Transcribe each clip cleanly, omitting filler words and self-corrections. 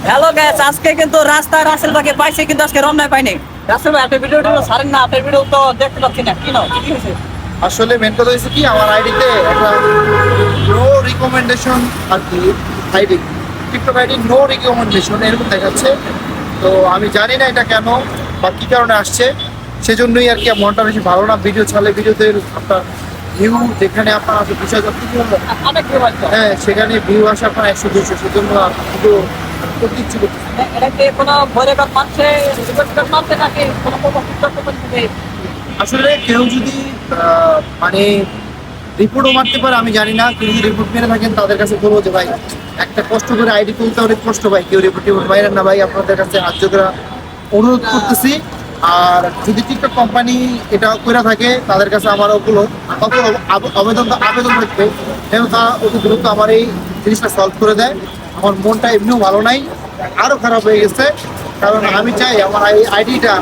Hello guys, আজকে কিন্তু রাস্তায় রাসেল ভাইকে পাইছি, কিন্তু আজকে রমনায় পাইনি। রাসেল ভাই, আপনার ভিডিওটা ছাড়েন না, আপনার ভিডিও তো দেখতে পাচ্ছি না। কি নাও, কি হয়েছে? আসলে মেন কথা হয়েছে কি, আমার আইডিতে একটা নো রিকমেন্ডেশন আর কি, ID TikTok ID no recommendation এরকম দেখাচ্ছে। তো আমি জানি না এটা কেন বা কী কারণে আসছে, সেজন্যই আর কি মনটা বেশি ভালো না। ভিডিও ছাড়লে ভিডিওতে আপনার ভিউ যেখানে আপনার আছে 20,000 অনেক কি বলছো? হ্যাঁ, সেখানে ভিউ আসে আপনার 100-200, সেজন্য ভিডিও করতে ইচ্ছে করতেছে। এটা কি কোনো ভরে কাজ মানছে, রিপোর্ট মানছে নাকি কোনো টিকটক কোম্পানি? আসলে কেউ যদি মানে রিপোর্টও মারতে পারে, আমি জানি না। কেউ যদি রিপোর্ট মেরে থাকেন তাদের কাছে বলবো যে ভাই, একটা কষ্ট করে আইডি তুলতে অনেক কষ্ট ভাই, কেউ রিপোর্ট মাইরেন না ভাই, আপনাদের কাছে হাত জোড় করে অনুরোধ করতেছি। আর যদি টিকটক কোম্পানি এটা করে থাকে তাদের কাছে আমার ওগুলো আবেদন থাকবে, এবং তারা অতি দ্রুত আমার এই জিনিসটা সলভ করে দেয়। আমার মনটা এমনিও ভালো নাই, আরও খারাপ হয়ে গেছে, কারণ আমি চাই আমার এই আইডিটা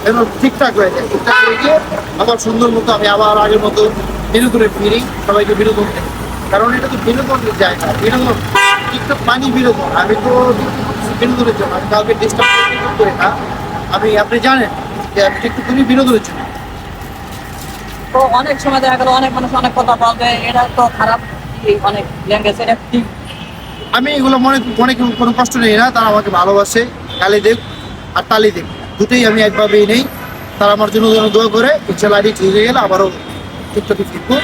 যেন ঠিকঠাক হয়ে যায়। ঠিকঠাক হয়ে গিয়ে আবার সুন্দর মতো আমি আবার আগের মতো বিনোদনে ফিরি, সবাইকে বিনোদন দেয়। কারণ এটা তো বিনোদনের জায়গা, বিনোদন টিকটক পানি বিনোদন। আমি তো বিনোদনের জন্য, আমি কাউকে ডিস্টার্ব করি না। আপনি জানেন যে আমি টিকটক করি বিনোদনের জন্য। তো অনেক সময় দেখা গেল অনেক মানুষ অনেক কথা বলবে, এটা তো খারাপ, অনেক ল্যাঙ্গুয়েজ, এটা ঠিক। আমি এগুলো মনে মনে কোনো কষ্ট নেই না। তারা আমাকে ভালোবাসে, গালি দেখ আর তালি দেখ, দুটোই আমি একভাবেই নেই। তারা আমার জন্য যেন দোয়া করে, ইনশাল্লাহ আইডি ঠিক হয়ে গেলে আবারও টিকটকে ফিরবো।